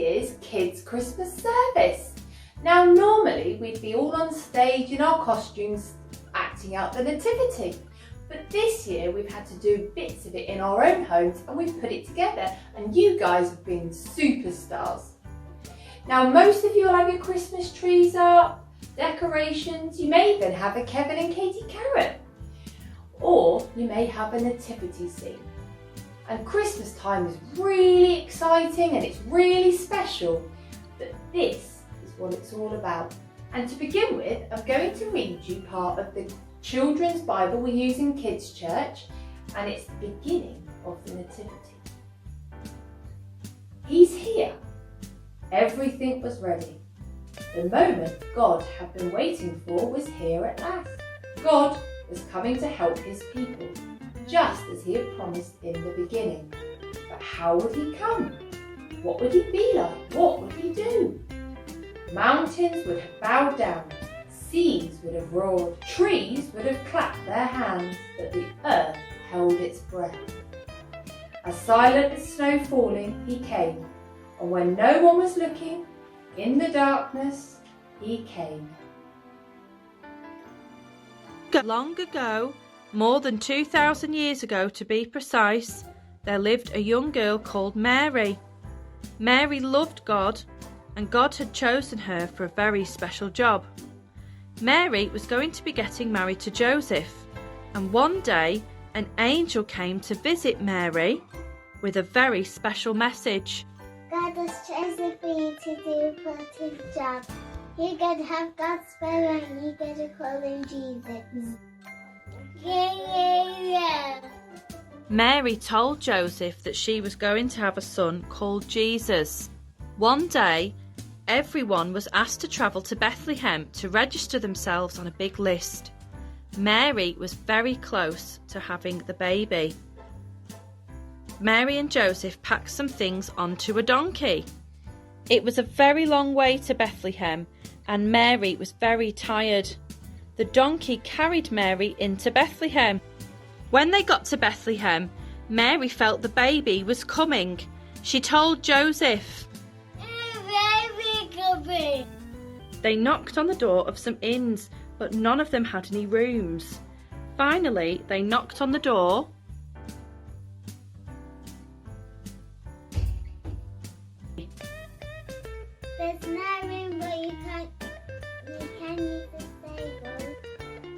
year's Kids Christmas service. Now normally we'd be all on stage in our costumes acting out the Nativity, but this year we've had to do bits of it in our own homes and we've put it together, and you guys have been superstars. Now most of you will have your Christmas trees up, decorations, you may even have a Kevin and Katie carrot, or you may have a nativity scene. And Christmas time is really exciting and it's really special, but this is what it's all about. And to begin with, I'm going to read you part of the children's Bible we use in Kids Church, and it's the beginning of the Nativity. He's here. Everything was ready. The moment God had been waiting for was here at last. God was coming to help his people, just as he had promised in the beginning. But how would he come? What would he be like? What would he do? Mountains would have bowed down, seas would have roared, trees would have clapped their hands, but the earth held its breath. As silent as snow falling, he came, and when no one was looking, in the darkness, he came. Long ago, more than 2,000 years ago to be precise, there lived a young girl called Mary. Mary loved God, and God had chosen her for a very special job. Mary was going to be getting married to Joseph, and one day an angel came to visit Mary with a very special message. God has chosen for you to do a important job. You're going to have God's Spirit and you're going to call him Jesus. Yeah. Mary told Joseph that she was going to have a son called Jesus. One day, everyone was asked to travel to Bethlehem to register themselves on a big list. Mary was very close to having the baby. Mary and Joseph packed some things onto a donkey. It was a very long way to Bethlehem, and Mary was very tired. The donkey carried Mary into Bethlehem. When they got to Bethlehem, Mary felt the baby was coming. She told Joseph. Baby coming. They knocked on the door of some inns, but none of them had any rooms. Finally, they knocked on the door. There's no room, but you can use the stable.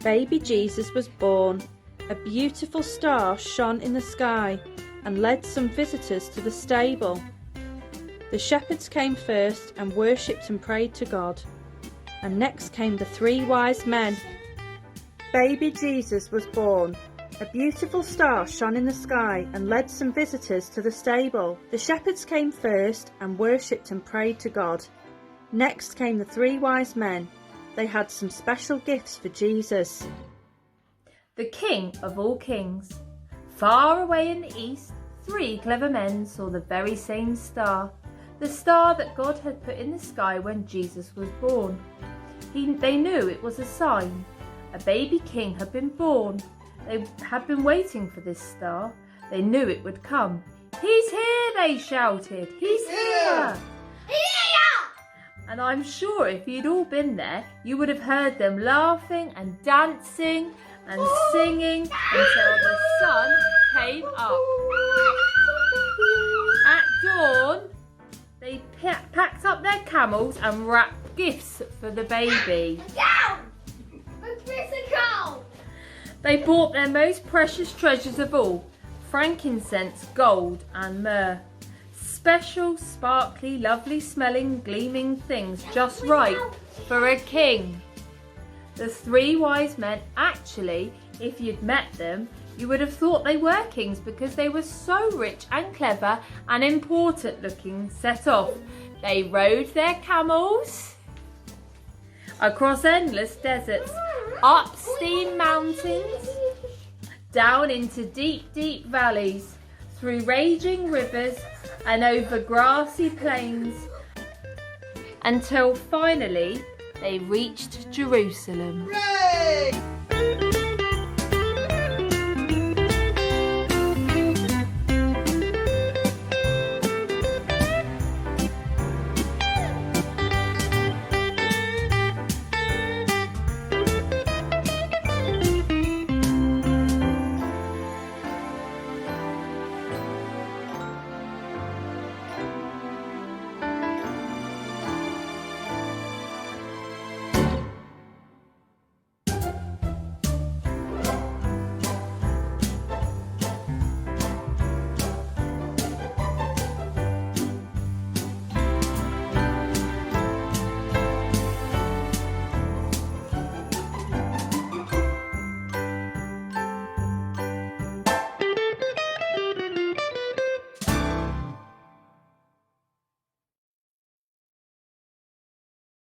Baby Jesus was born. A beautiful star shone in the sky and led some visitors to the stable. The shepherds came first and worshipped and prayed to God. And next came the 3 wise men. Baby Jesus was born. A beautiful star shone in the sky and led some visitors to the stable. The shepherds came first and worshipped and prayed to God. Next came the 3 wise men. They had some special gifts for Jesus. The King of all kings. Far away in the east, 3 clever men saw the very same star, the star that God had put in the sky when Jesus was born. They knew it was a sign. A baby king had been born. They had been waiting for this star. They knew it would come. He's here, they shouted. He's here! And I'm sure if you'd all been there, you would have heard them laughing and dancing and singing until the sun came up. At dawn, they packed up their camels and wrapped gifts for the baby. They bought their most precious treasures of all, frankincense, gold and myrrh. Special, sparkly, lovely smelling, gleaming things just right for a king. The 3 wise men, actually, if you'd met them, you would have thought they were kings because they were so rich and clever and important looking. Set off. They rode their camels across endless deserts, up steep mountains, down into deep, deep valleys, through raging rivers and over grassy plains, until finally they reached Jerusalem. Hooray!